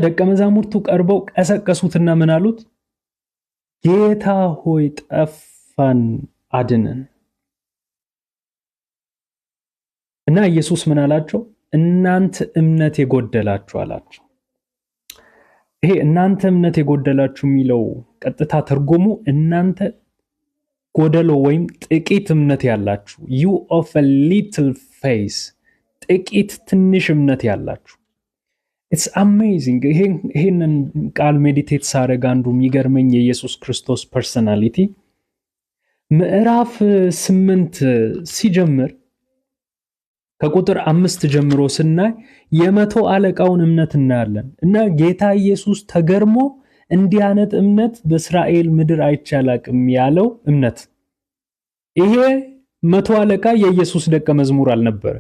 ደቀ መዛሙርቱ ቀርበው ቀሰቀሱትና ምን አሉት? ጌታ ሆይ ጠፋን፣ አድነን። እና ኢየሱስ ምን አላቸው? እናንተ እምነት የጎደላችሁ አላቸው። ይሄ እናንተ እምነት የጎደላችሁ የሚለው ቀጥታ ትርጉሙ እናንተ ጎደሎ ወይም ጥቂት እምነት ያላችሁ፣ you of a little faith፣ ጥቂት ትንሽ እምነት ያላችሁ። it's amazing። ይሄንን ቃል ሜዲቴት ሳረግ አንዱ የሚገርመኝ የኢየሱስ ክርስቶስ ፐርሰናሊቲ ምዕራፍ 8 ሲጀምር ከቁጥር 5 ጀምሮ ስናይ የመቶ አለቃውን እምነት እናያለን። እና ጌታ ኢየሱስ ተገርሞ እንዲህ አይነት እምነት በእስራኤል ምድር አይቻላቅም ያለው እምነት። ይሄ መቶ አለቃ የኢየሱስ ደቀ መዝሙር አልነበረ።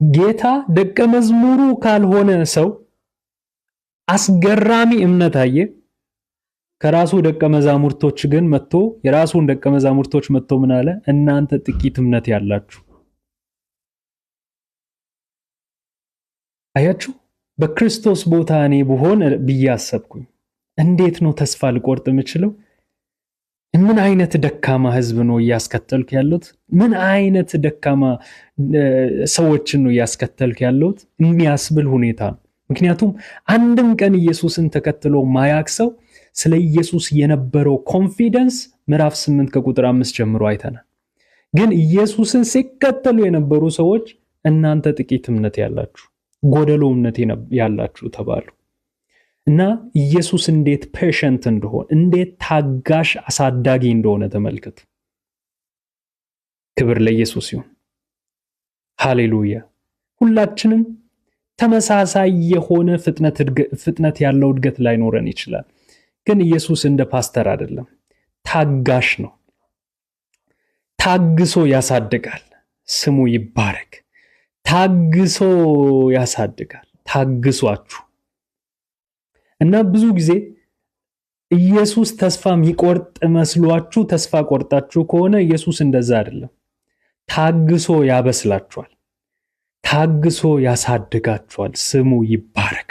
ጌታ ደቀ መዝሙሩ ካልሆነ ሰው አስገራሚ እምነት አየ። ከራሱ ደቀ መዛሙርቶች ግን መጥቶ የራሱን ደቀ መዛሙርቶች መጥቶ ምን አለ? እናንተ ጥቂት እምነት ያላችሁ። አያችሁ፣ በክርስቶስ ቦታ እኔ ብሆን ብዬ አሰብኩኝ። እንዴት ነው ተስፋ ልቆርጥ የምችለው? ምን አይነት ደካማ ህዝብ ነው እያስከተልኩ ያለሁት? ምን አይነት ደካማ ሰዎችን ነው እያስከተልኩ ያለሁት የሚያስብል ሁኔታ ነው። ምክንያቱም አንድም ቀን ኢየሱስን ተከትሎ ማያቅ ሰው ስለ ኢየሱስ የነበረው ኮንፊደንስ ምዕራፍ 8 ከቁጥር 5 ጀምሮ አይተናል። ግን ኢየሱስን ሲከተሉ የነበሩ ሰዎች እናንተ ጥቂት እምነት ያላችሁ፣ ጎደሎ እምነት ያላችሁ ተባሉ። እና ኢየሱስ እንዴት ፔሸንት እንደሆነ፣ እንዴት ታጋሽ አሳዳጊ እንደሆነ ተመልከቱ። ክብር ለኢየሱስ ይሁን። ሃሌሉያ። ሁላችንም ተመሳሳይ የሆነ ፍጥነት ያለው እድገት ላይኖረን ይችላል። ግን ኢየሱስ እንደ ፓስተር አይደለም፣ ታጋሽ ነው። ታግሶ ያሳድጋል። ስሙ ይባረክ። ታግሶ ያሳድጋል። ታግሷችሁ። እና ብዙ ጊዜ ኢየሱስ ተስፋ የሚቆርጥ መስሏችሁ ተስፋ ቆርጣችሁ ከሆነ ኢየሱስ እንደዛ አይደለም። ታግሶ ያበስላችኋል። ታግሶ ያሳድጋችኋል። ስሙ ይባረክ።